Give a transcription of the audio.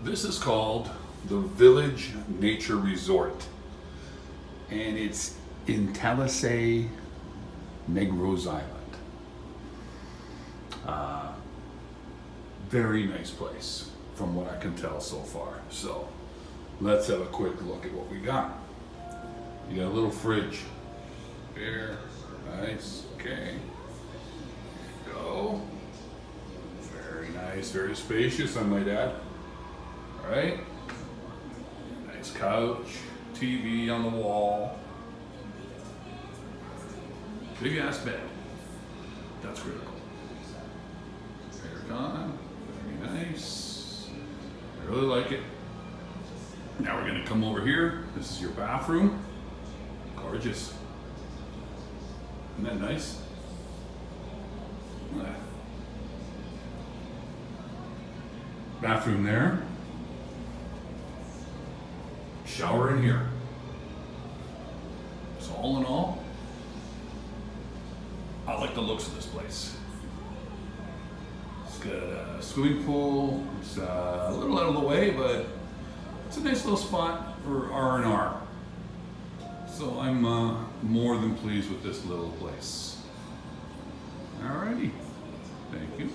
This is called the Village Nature Resort, and it's in Talisay, Negros Island. Very nice place from what I can tell so far. So let's have a quick look at what we got. You got a little fridge here, nice, okay. Go. Very nice, very spacious, I might add. All right. Nice couch, TV on the wall. Big ass bed. That's critical. Aircon, very nice. I really like it. Now we're gonna come over here. This is your bathroom. Gorgeous. Isn't that nice? Bathroom there. Shower in here. So all in all, I like the looks of this place. It's got a swimming pool. It's a little out of the way, but it's a nice little spot for R&R. So I'm more than pleased with this little place. Alrighty, thank you.